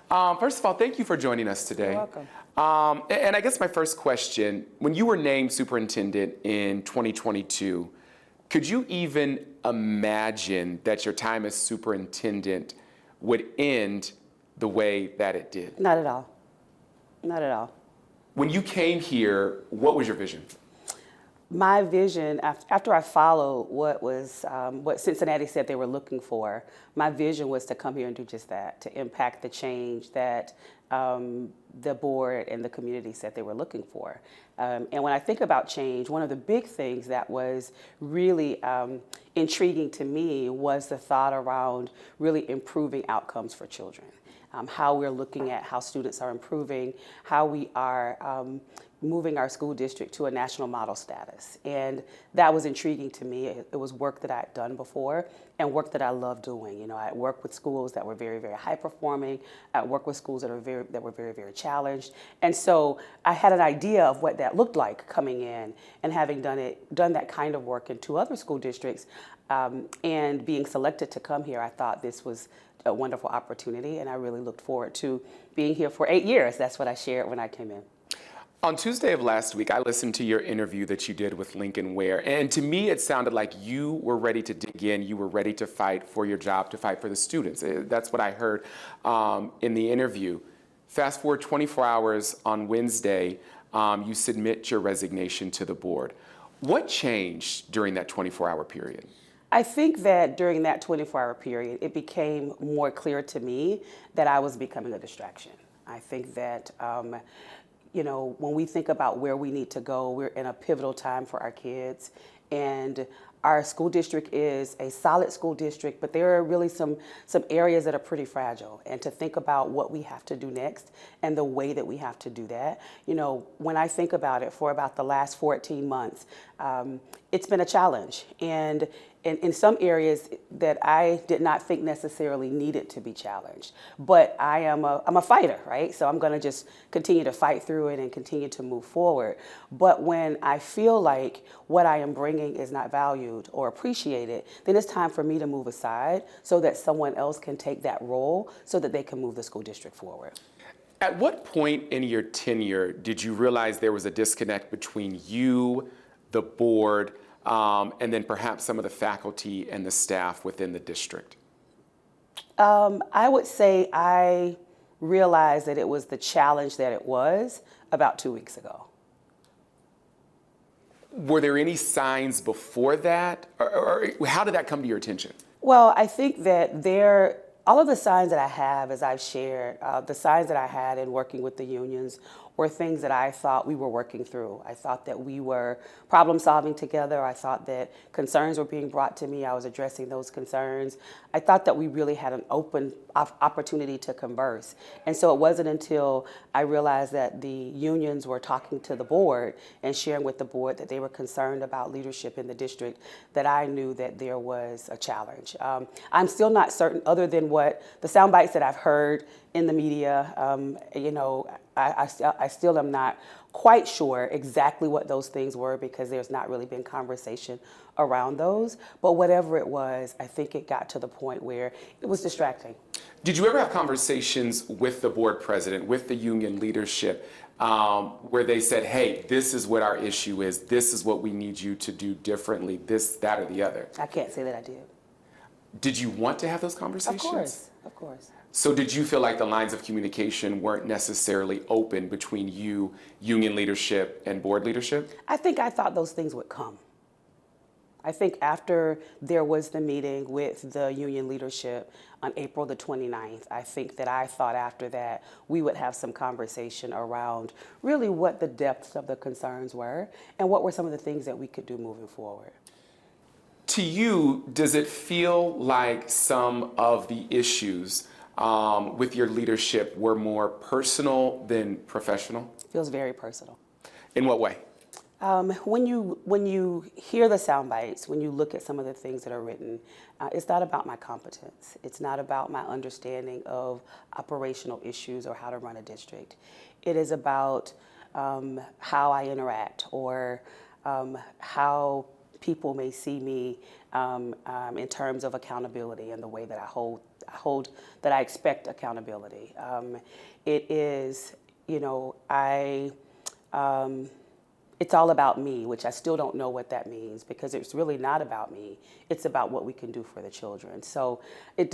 First of all, thank you for joining us today. You're welcome. And I guess my first question, when you were named superintendent in 2022, could you even imagine that your time as superintendent would end the way that it did? Not at all. Not at all. When you came here, what was your vision? My vision, after I followed what Cincinnati said they were looking for, my vision was to come here and do just that, to impact the change that the board and the community said they were looking for. And when I think about change, one of the big things that was really intriguing to me was the thought around really improving outcomes for children. How we're looking at how students are improving, how we are moving our school district to a national model status. And that was intriguing to me. It was work that I had done before and work that I love doing. You know, I worked with schools that were very, very high performing. I worked with schools that were very, very challenged. And so I had an idea of what that looked like coming in and having done that kind of work in 2 other school districts and being selected to come here. I thought this was a wonderful opportunity, and I really looked forward to being here for 8 years. That's what I shared when I came in. On Tuesday of last week, I listened to your interview that you did with Lincoln Ware, and to me it sounded like you were ready to dig in, you were ready to fight for your job, to fight for the students. That's what I heard in the interview. Fast forward 24 hours on Wednesday, you submit your resignation to the board. What changed during that 24-hour period? I think that during that 24-hour period, it became more clear to me that I was becoming a distraction. I think that you know, when we think about where we need to go, we're in a pivotal time for our kids. And our school district is a solid school district, but there are really some areas that are pretty fragile. And to think about what we have to do next and the way that we have to do that, you know, when I think about it for about the last 14 months, it's been a challenge. And in some areas that I did not think necessarily needed to be challenged. But I'm a fighter, right? So I'm gonna just continue to fight through it and continue to move forward. But when I feel like what I am bringing is not valued or appreciated, then it's time for me to move aside so that someone else can take that role so that they can move the school district forward. At what point in your tenure did you realize there was a disconnect between you, the board, and then perhaps some of the faculty and the staff within the district? I would say I realized that it was the challenge that it was about 2 weeks ago. Were there any signs before that? Or how did that come to your attention? Well, I think that all of the signs that I have, as I've shared, the signs that I had in working with the unions were things that I thought we were working through. I thought that we were problem solving together. I thought that concerns were being brought to me. I was addressing those concerns. I thought that we really had an open opportunity to converse. And so it wasn't until I realized that the unions were talking to the board and sharing with the board that they were concerned about leadership in the district that I knew that there was a challenge. I'm still not certain, other than what the sound bites that I've heard in the media, you know, I still am not quite sure exactly what those things were because there's not really been conversation around those. But whatever it was, I think it got to the point where it was distracting. Did you ever have conversations with the board president, with the union leadership, where they said, hey, this is what our issue is, this is what we need you to do differently, this, that, or the other? I can't say that I did. Did you want to have those conversations? Of course, of course. So did you feel like the lines of communication weren't necessarily open between you, union leadership, and board leadership? I think I thought those things would come. I think after there was the meeting with the union leadership on April the 29th, I think that I thought after that we would have some conversation around really what the depths of the concerns were and what were some of the things that we could do moving forward. To you, does it feel like some of the issues with your leadership were more personal than professional? It feels very personal. In what way? When you hear the sound bites, when you look at some of the things that are written, it's not about my competence. It's not about my understanding of operational issues or how to run a district. It is about how I interact or how people may see me in terms of accountability and the way that I that I expect accountability. It is, you know, it's all about me, which I still don't know what that means because it's really not about me. It's about what we can do for the children. So it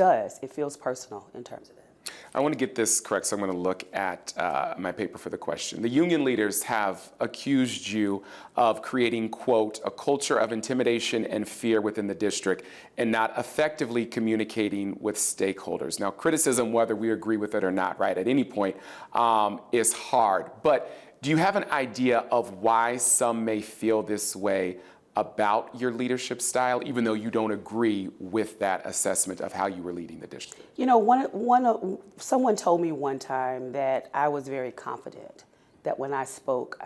feels personal in terms of that. I want to get this correct, so I'm going to look at my paper for the question. The union leaders have accused you of creating, quote, a culture of intimidation and fear within the district and not effectively communicating with stakeholders. Now, criticism, whether we agree with it or not, right, at any point, is hard. But do you have an idea of why some may feel this way about your leadership style, even though you don't agree with that assessment of how you were leading the district? You know, someone told me one time that I was very confident, that when I spoke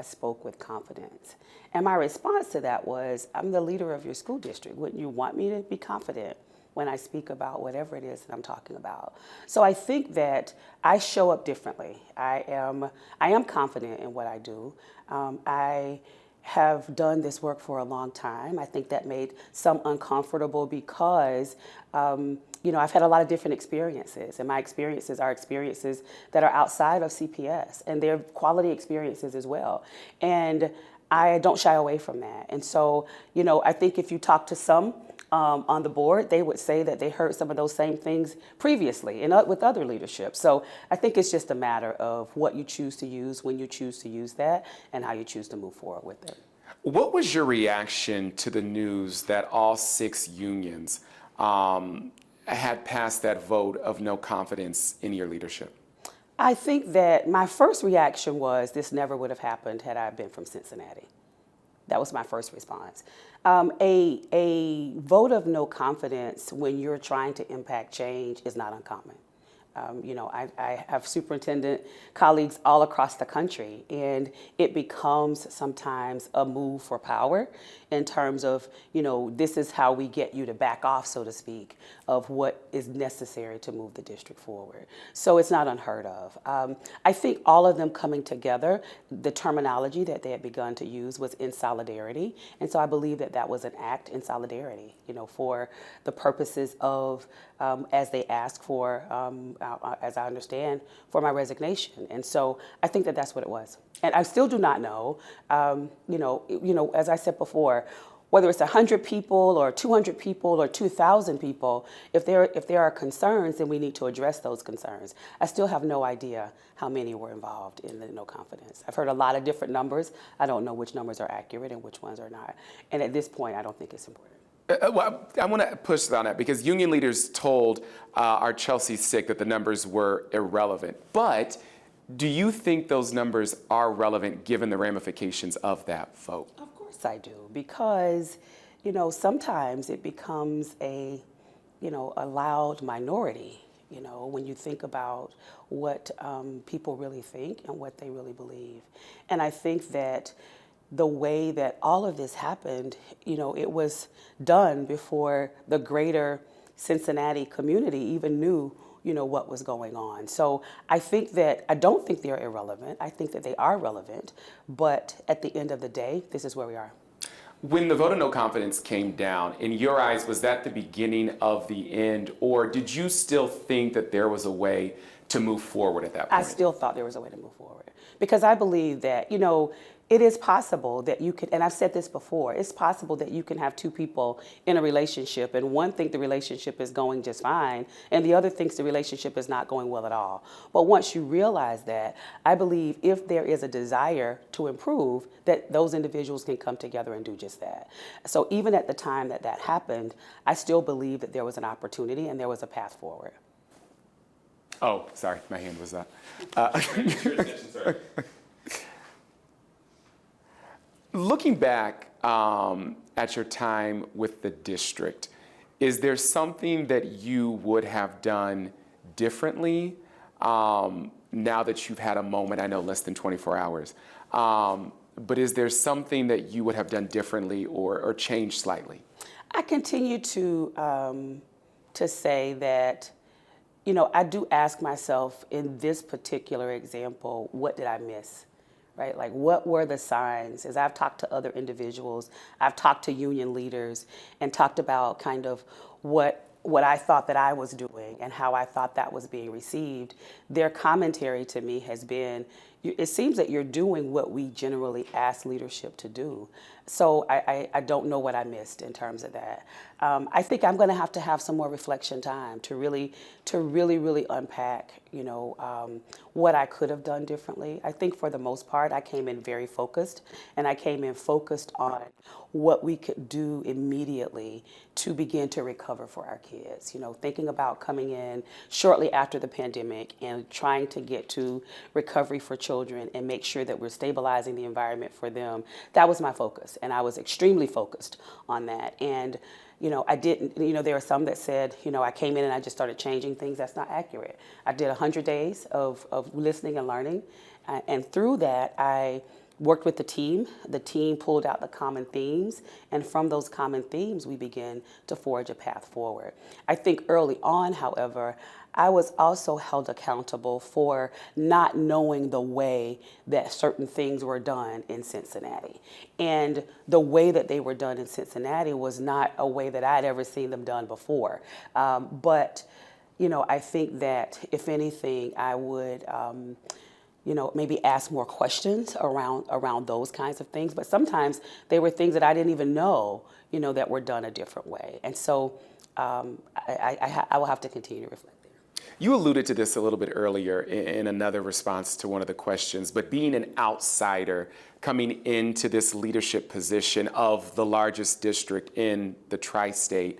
with confidence. And my response to that was, I'm the leader of your school district. Wouldn't you want me to be confident when I speak about whatever it is that I'm talking about? So I think that I show up differently. I am confident in what I do. I have done this work for a long time. I think that made some uncomfortable because, you know, I've had a lot of different experiences, and my experiences are experiences that are outside of CPS, and they're quality experiences as well. And I don't shy away from that. And so, you know, I think if you talk to some on the board, they would say that they heard some of those same things previously and with other leadership. So I think it's just a matter of what you choose to use, when you choose to use that, and how you choose to move forward with it. What was your reaction to the news that all 6 unions had passed that vote of no confidence in your leadership? I think that my first reaction was this never would have happened had I been from Cincinnati. That was my first response. A vote of no confidence when you're trying to impact change is not uncommon. You know, I have superintendent colleagues all across the country, and it becomes sometimes a move for power in terms of, you know, this is how we get you to back off, so to speak, of what is necessary to move the district forward. So it's not unheard of. I think all of them coming together, the terminology that they had begun to use was in solidarity, and so I believe that that was an act in solidarity, you know, for the purposes of, as they asked for, as I understand, for my resignation. And so I think that that's what it was. And I still do not know, you know, as I said before, whether it's 100 people or 200 people or 2,000 people, if there are concerns, then we need to address those concerns. I still have no idea how many were involved in the no confidence. I've heard a lot of different numbers. I don't know which numbers are accurate and which ones are not. And at this point, I don't think it's important. Well, I want to push on that because union leaders told our Chelsea Sick that the numbers were irrelevant. But do you think those numbers are relevant given the ramifications of that vote? Of course I do, because, you know, sometimes it becomes a loud minority, you know, when you think about what people really think and what they really believe. And I think that the way that all of this happened, you know, it was done before the greater Cincinnati community even knew, you know, what was going on. So I don't think they're irrelevant. I think that they are relevant. But at the end of the day, this is where we are. When the vote of no confidence came down, in your eyes, was that the beginning of the end, or did you still think that there was a way to move forward at that point? I still thought there was a way to move forward because I believe that, you know, it is possible that you could, and I've said this before, it's possible that you can have 2 people in a relationship and one thinks the relationship is going just fine and the other thinks the relationship is not going well at all. But once you realize that, I believe if there is a desire to improve, that those individuals can come together and do just that. So even at the time that that happened, I still believe that there was an opportunity and there was a path forward. Oh, sorry, my hand was up. Looking back at your time with the district, is there something that you would have done differently now that you've had a moment? I know less than 24 hours. But is there something that you would have done differently or changed slightly? I continue to say that, you know, I do ask myself in this particular example, what did I miss? Right? Like, what were the signs? As I've talked to other individuals, I've talked to union leaders and talked about kind of what what I thought that I was doing and how I thought that was being received, their commentary to me has been, it seems that you're doing what we generally ask leadership to do. So I don't know what I missed in terms of that. I think I'm going to have some more reflection time to really unpack, what I could have done differently. I think for the most part, I came in very focused, and I came in focused on what we could do immediately to begin to recover for our kids. Thinking about coming in shortly after the pandemic and trying to get to recovery for children and make sure that we're stabilizing the environment for them. That was my focus, and I was extremely focused on that. And I didn't, there were some that said, I came in and I just started changing things. That's not accurate. I did 100 days of listening and learning. And through that, I worked with the team. The team pulled out the common themes. And from those common themes, we began to forge a path forward. I think early on, however, I was also held accountable for not knowing the way that certain things were done in Cincinnati. And the way that they were done in Cincinnati was not a way that I'd ever seen them done before. But I think that if anything, I would, maybe ask more questions around those kinds of things. But sometimes they were things that I didn't even know, that were done a different way. And so I will have to continue to reflect. You alluded to this a little bit earlier in another response to one of the questions, but being an outsider coming into this leadership position of the largest district in the tri-state,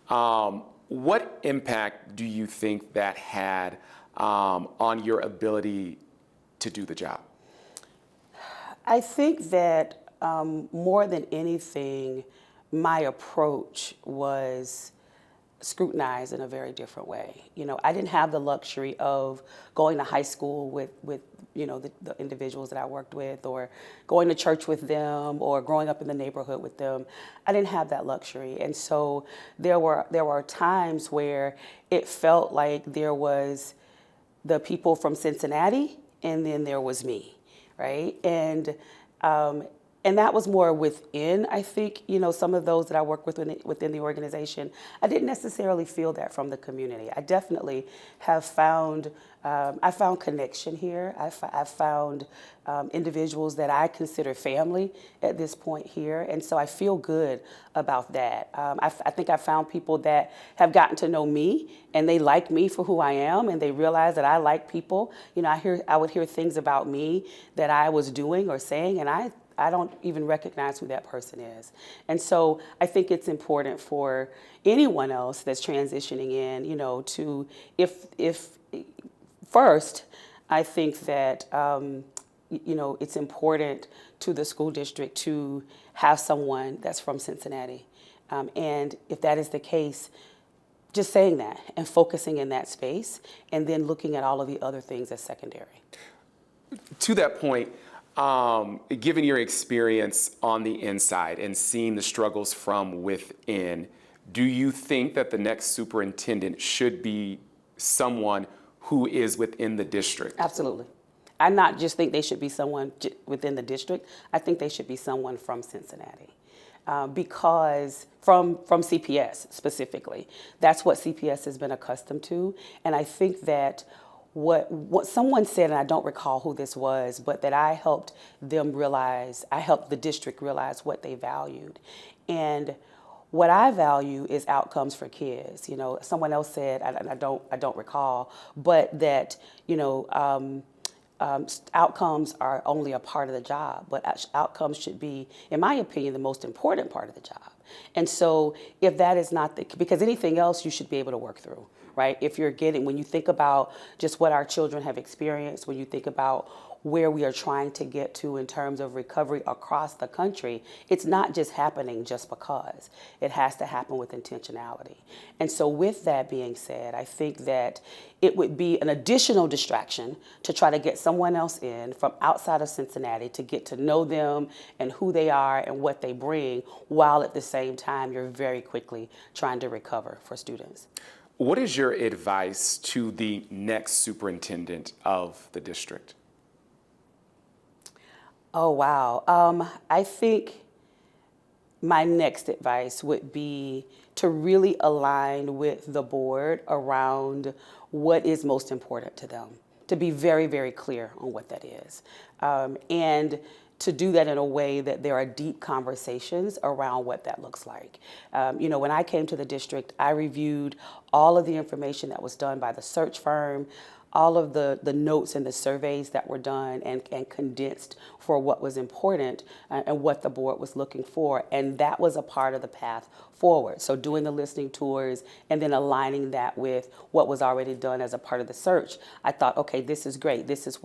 what impact do you think that had on your ability to do the job? I think that more than anything, my approach was scrutinized in a very different way. I didn't have the luxury of going to high school with the individuals that I worked with, or going to church with them, or growing up in the neighborhood with them. I didn't have that luxury. And so there were times where it felt like there was the people from Cincinnati, and then there was me, right? And that was more within, I think, some of those that I work with within the organization. I didn't necessarily feel that from the community. I definitely have found, I found connection here. I've found individuals that I consider family at this point here. And so I feel good about that. I think I found people that have gotten to know me, and they like me for who I am, and they realize that I like people. I would hear things about me that I was doing or saying, and I don't even recognize who that person is. And so I think it's important for anyone else that's transitioning in, to, if first, I think that, it's important to the school district to have someone that's from Cincinnati. And if that is the case, just saying that and focusing in that space, and then looking at all of the other things as secondary. To that point, given your experience on the inside and seeing the struggles from within, do you think that the next superintendent should be someone who is within the district? Absolutely. I not just think they should be someone within the district. I think they should be someone from Cincinnati. Because from CPS specifically, that's what CPS has been accustomed to. And I think that what someone said, and I don't recall who this was, but that I helped the district realize what they valued. And what I value is outcomes for kids. Someone else said, and I don't recall, but that, outcomes are only a part of the job, but outcomes should be, in my opinion, the most important part of the job. And so if that is not because anything else you should be able to work through, right? When you think about just what our children have experienced, when you think about where we are trying to get to in terms of recovery across the country, it's not just happening just because. It has to happen with intentionality. And so with that being said, I think that it would be an additional distraction to try to get someone else in from outside of Cincinnati to get to know them and who they are and what they bring, while at the same time you're very quickly trying to recover for students. What is your advice to the next superintendent of the district? Oh, wow. I think my next advice would be to really align with the board around what is most important to them, to be very, very clear on what that is. And to do that in a way that there are deep conversations around what that looks like. When I came to the district, I reviewed all of the information that was done by the search firm, all of the notes and the surveys that were done and condensed for what was important and what the board was looking for. And that was a part of the path forward. So doing the listening tours and then aligning that with what was already done as a part of the search, I thought, okay, this is great. This is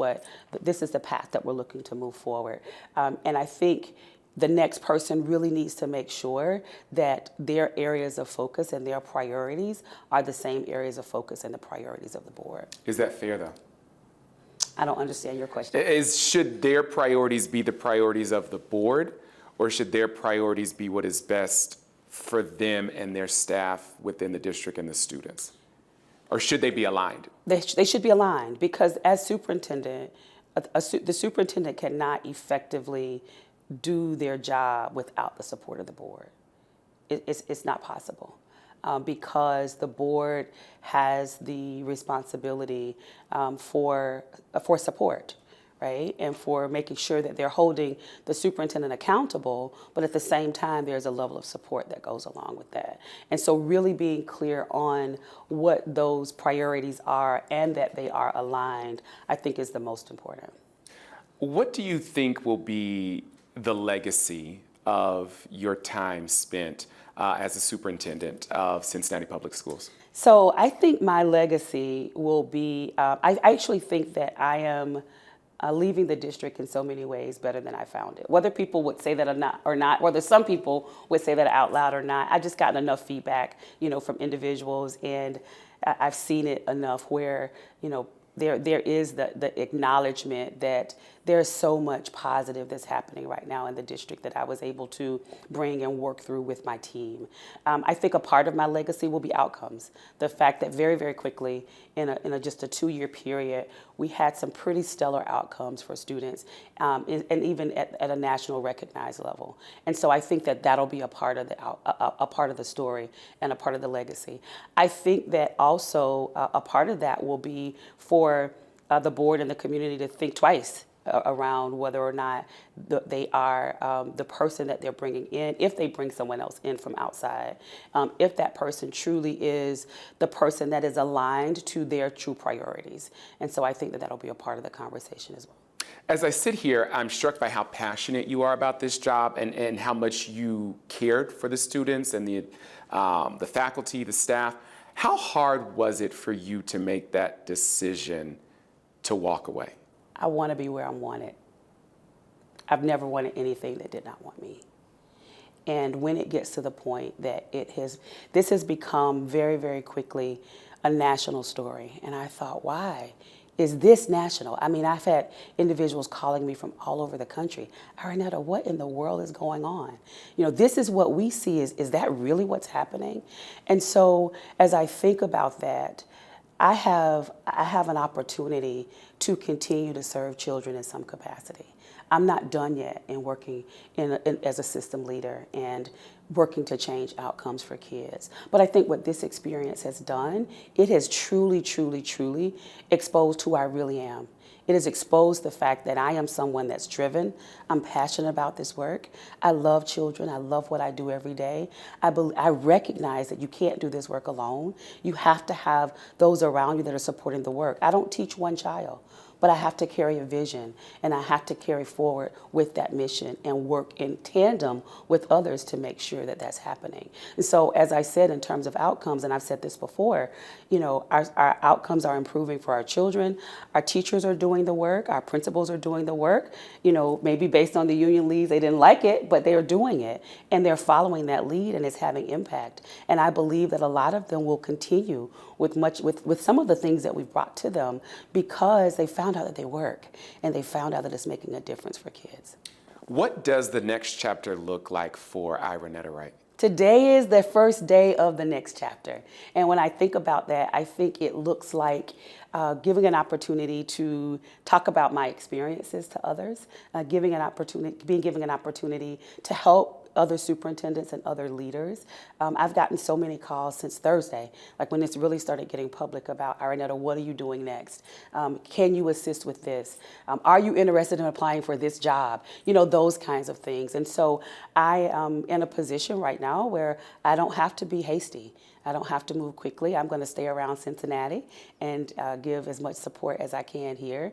the path that we're looking to move forward. And I think the next person really needs to make sure that their areas of focus and their priorities are the same areas of focus and the priorities of the board. Is that fair, though? I don't understand your question. Should their priorities be the priorities of the board, or should their priorities be what is best for them and their staff within the district and the students? Or should they be aligned? They should be aligned, because as superintendent, the superintendent cannot effectively do their job without the support of the board. It's not possible, because the board has the responsibility for support, right? And for making sure that they're holding the superintendent accountable, but at the same time, there's a level of support that goes along with that. And so really being clear on what those priorities are and that they are aligned, I think is the most important. What do you think will be the legacy of your time spent as a superintendent of Cincinnati Public Schools? So I think my legacy will be, I actually think that I am leaving the district in so many ways better than I found it. Whether people would say that or not, whether some people would say that out loud or not, I just gotten enough feedback, from individuals, and I've seen it enough where, there is the acknowledgement that there's so much positive that's happening right now in the district that I was able to bring and work through with my team. I think a part of my legacy will be outcomes. The fact that very, very quickly, in just a 2-year period, we had some pretty stellar outcomes for students, and even at a national recognized level. And so I think that that'll be a part of the story and a part of the legacy. I think that also a part of that will be for the board and the community to think twice around whether or not they are the person that they're bringing in, if they bring someone else in from outside, if that person truly is the person that is aligned to their true priorities. And so I think that that'll be a part of the conversation as well. As I sit here, I'm struck by how passionate you are about this job and how much you cared for the students and the faculty, the staff. How hard was it for you to make that decision to walk away? I want to be where I'm wanted. I've never wanted anything that did not want me. And when it gets to the point that this has become very, very quickly a national story. And I thought, why is this national? I mean, I've had individuals calling me from all over the country. Iranetta, what in the world is going on? This is what we see. Is that really what's happening? And so as I think about that, I have an opportunity to continue to serve children in some capacity. I'm not done yet in working as a system leader and working to change outcomes for kids. But I think what this experience has done, it has truly, truly, truly exposed who I really am. It has exposed the fact that I am someone that's driven. I'm passionate about this work. I love children. I love what I do every day. I recognize that you can't do this work alone. You have to have those around you that are supporting the work. I don't teach one child, but I have to carry a vision, and I have to carry forward with that mission and work in tandem with others to make sure that that's happening. And so, as I said, in terms of outcomes, and I've said this before, our outcomes are improving for our children. Our teachers are doing the work. Our principals are doing the work. Maybe based on the union leads, they didn't like it, but they are doing it, and they're following that lead, and it's having impact. And I believe that a lot of them will continue with some of the things that we've brought to them because they found out that they work and they found out that it's making a difference for kids. What does the next chapter look like for Iranetta Wright? Today is the first day of the next chapter. And when I think about that, I think it looks like giving an opportunity to talk about my experiences to others, being given an opportunity to help other superintendents and other leaders. I've gotten so many calls since Thursday, like when it's really started getting public about, Iranetta, what are you doing next? Can you assist with this? Are you interested in applying for this job? You know, those kinds of things. And so I am in a position right now where I don't have to be hasty. I don't have to move quickly. I'm going to stay around Cincinnati and give as much support as I can here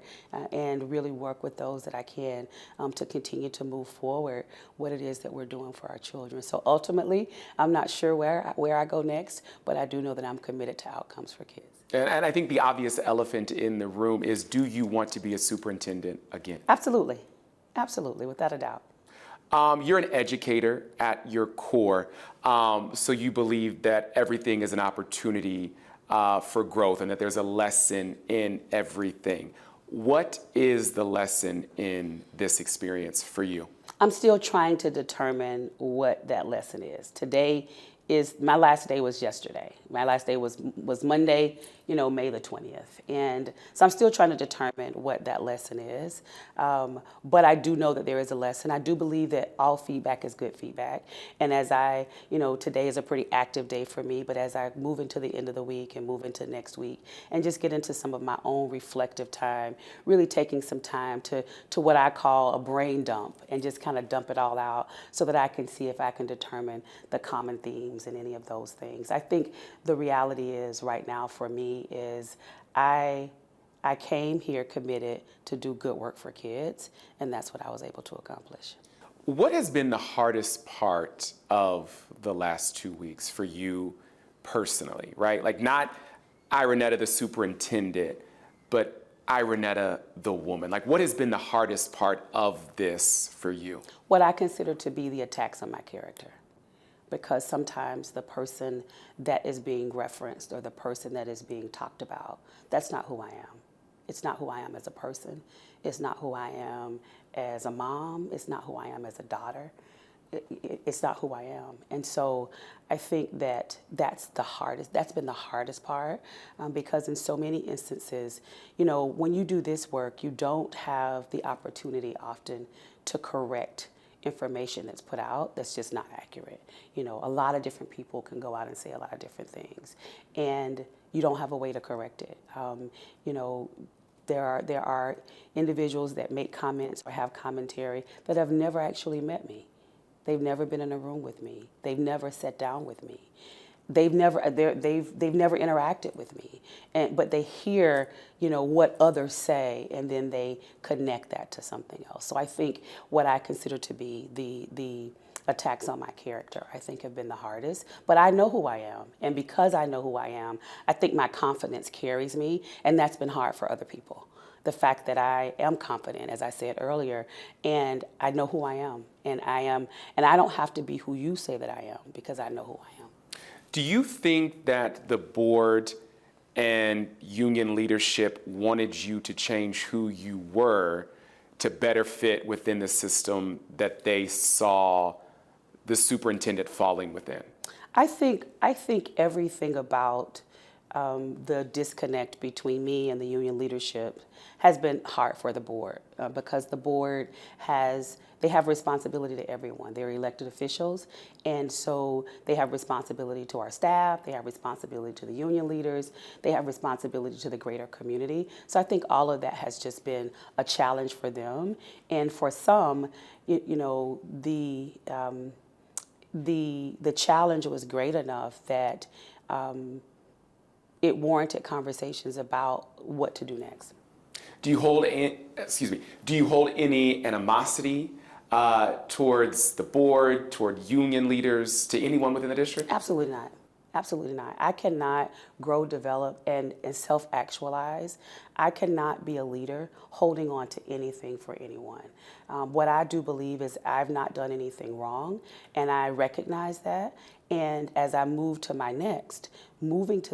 and really work with those that I can to continue to move forward what it is that we're doing for our children. So ultimately, I'm not sure where I go next, but I do know that I'm committed to outcomes for kids. And I think the obvious elephant in the room is, do you want to be a superintendent again? Absolutely. Absolutely, without a doubt. You're an educator at your core, so you believe that everything is an opportunity for growth and that there's a lesson in everything. What is the lesson in this experience for you? I'm still trying to determine what that lesson is. Today is, my last day was yesterday. My last day was Monday, May the 20th. And so I'm still trying to determine what that lesson is. But I do know that there is a lesson. I do believe that all feedback is good feedback. And as today is a pretty active day for me, but as I move into the end of the week and move into next week and just get into some of my own reflective time, really taking some time to what I call a brain dump and just kind of dump it all out so that I can see if I can determine the common themes in any of those things. I think the reality is right now for me is I came here committed to do good work for kids, and that's what I was able to accomplish. What has been the hardest part of the last 2 weeks for you personally, right? Like not Iranetta the superintendent, but Iranetta the woman. Like what has been the hardest part of this for you? What I consider to be the attacks on my character. Because sometimes the person that is being referenced or the person that is being talked about, that's not who I am. It's not who I am as a person. It's not who I am as a mom. It's not who I am as a daughter. It's not who I am. And so I think that that's been the hardest part because in so many instances, when you do this work, you don't have the opportunity often to correct information that's put out that's just not accurate. A lot of different people can go out and say a lot of different things, and you don't have a way to correct it. There are individuals that make comments or have commentary that have never actually met me. They've never been in a room with me. They've never sat down with me. They've never interacted with me, but they hear what others say, and then they connect that to something else. So I think what I consider to be the attacks on my character, I think, have been the hardest. But I know who I am, and because I know who I am, I think my confidence carries me, and that's been hard for other people. The fact that I am confident, as I said earlier, and I know who I am, and I don't have to be who you say that I am because I know who I am. Do you think that the board and union leadership wanted you to change who you were to better fit within the system that they saw the superintendent falling within? I think everything about the disconnect between me and the union leadership has been hard for the board because the board they have responsibility to everyone. They're elected officials, and so they have responsibility to our staff, they have responsibility to the union leaders, they have responsibility to the greater community. So I think all of that has just been a challenge for them. And for some, the challenge was great enough that it warranted conversations about what to do next. Do you hold any animosity towards the board, toward union leaders, to anyone within the district? Absolutely not. Absolutely not. I cannot grow, develop, and self-actualize. I cannot be a leader holding on to anything for anyone. What I do believe is I've not done anything wrong, and I recognize that. And as I moving to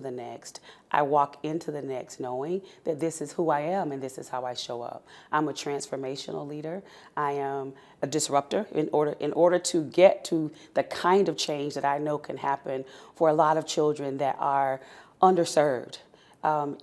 the next, I walk into the next knowing that this is who I am and this is how I show up. I'm a transformational leader. I am a disruptor in order to get to the kind of change that I know can happen for a lot of children that are underserved.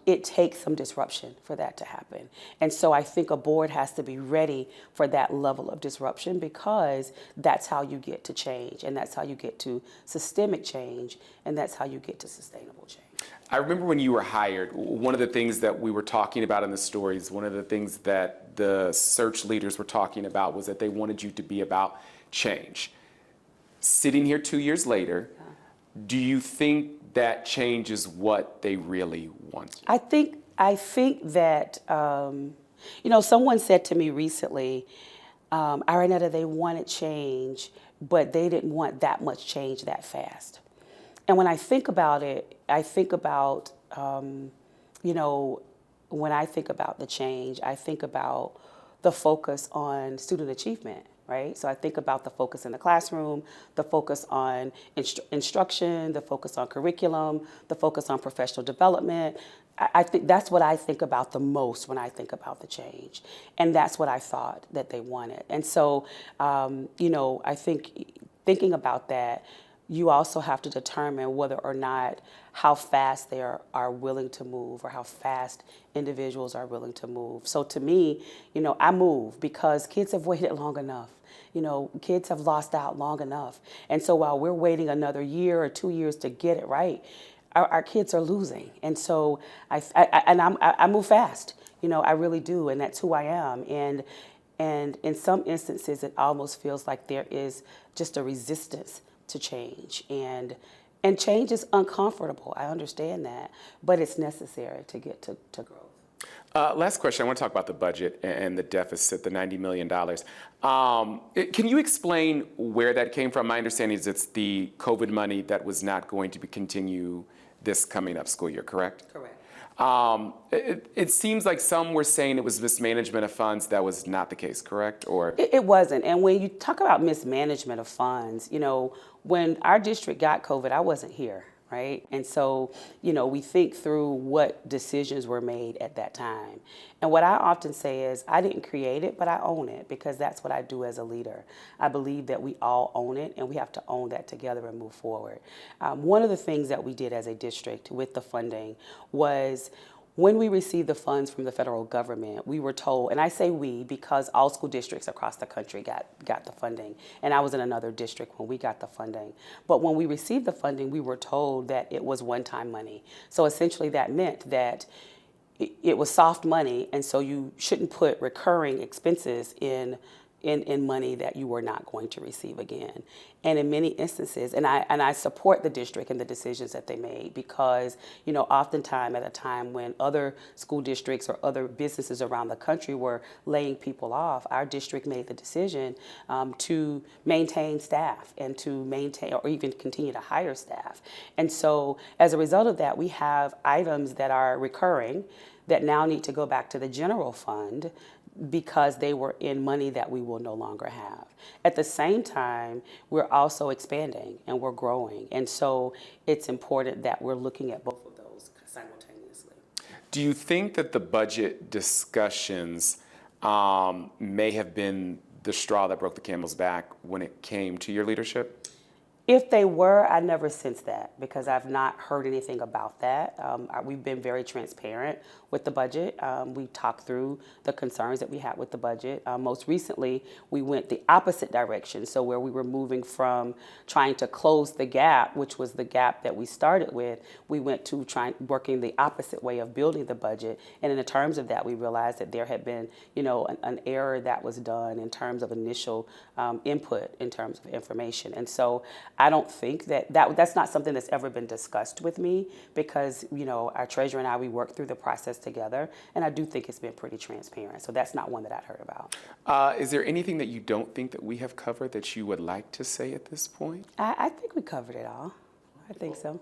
it takes some disruption for that to happen. And so I think a board has to be ready for that level of disruption, because that's how you get to change, and that's how you get to systemic change, and that's how you get to sustainable change. I remember when you were hired, one of the things that we were talking about in the stories, one of the things that the search leaders were talking about was that they wanted you to be about change. Sitting here 2 years later, do you think that change is what they really want? I think that, someone said to me recently, Iranetta, they wanted change, but they didn't want that much change that fast. And when I think about it, I think about, when I think about the change, I think about the focus on student achievement, right? So I think about the focus in the classroom, the focus on instruction, the focus on curriculum, the focus on professional development. I think that's what I think about the most when I think about the change. And that's what I thought that they wanted. And so, I think thinking about that, you also have to determine whether or not how fast they are willing to move, or how fast individuals are willing to move. So to me, I move because kids have waited long enough. Kids have lost out long enough. And so while we're waiting another year or 2 years to get it right, our kids are losing. And so I move fast. I really do, and that's who I am. And in some instances, it almost feels like there is just a resistance to change, and change is uncomfortable. I understand that, but it's necessary to get to growth. Last question. I want to talk about the budget and the deficit, the $90 million. Can you explain where that came from? My understanding is it's the COVID money that was not going to continue this coming up school year, correct? Correct. It seems like some were saying it was mismanagement of funds. That was not the case, correct? Or it wasn't. And when you talk about mismanagement of funds, when our district got COVID, I wasn't here, right? And so, we think through what decisions were made at that time. And what I often say is, I didn't create it, but I own it, because that's what I do as a leader. I believe that we all own it, and we have to own that together and move forward. One of the things that we did as a district with the funding was, when we received the funds from the federal government, we were told, and I say we because all school districts across the country got the funding, and I was in another district when we got the funding. But when we received the funding, we were told that it was one-time money. So essentially that meant that it was soft money, and so you shouldn't put recurring expenses in money that you were not going to receive again. And in many instances, and I support the district and the decisions that they made, because oftentimes at a time when other school districts or other businesses around the country were laying people off, our district made the decision to maintain staff and to maintain or even continue to hire staff. And so as a result of that, we have items that are recurring that now need to go back to the general fund, because they were in money that we will no longer have. At the same time, we're also expanding and we're growing. And so it's important that we're looking at both of those simultaneously. Do you think that the budget discussions may have been the straw that broke the camel's back when it came to your leadership? If they were, I never sensed that, because I've not heard anything about that. We've been very transparent with the budget. We talked through the concerns that we had with the budget. Most recently, we went the opposite direction. So where we were moving from trying to close the gap, which was the gap that we started with, we went to working the opposite way of building the budget. And in the terms of that, we realized that there had been, an error that was done in terms of initial input, in terms of information. And so I don't think that's not something that's ever been discussed with me, because, our treasurer and I, we worked through the process together, and I do think it's been pretty transparent. So that's not one that I'd heard about. Is there anything that you don't think that we have covered that you would like to say at this point? I think we covered it all. I think so.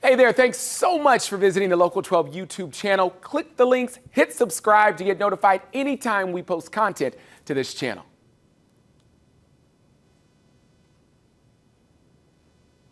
Hey there, thanks so much for visiting the Local 12 YouTube channel. Click the links, hit subscribe to get notified anytime we post content to this channel.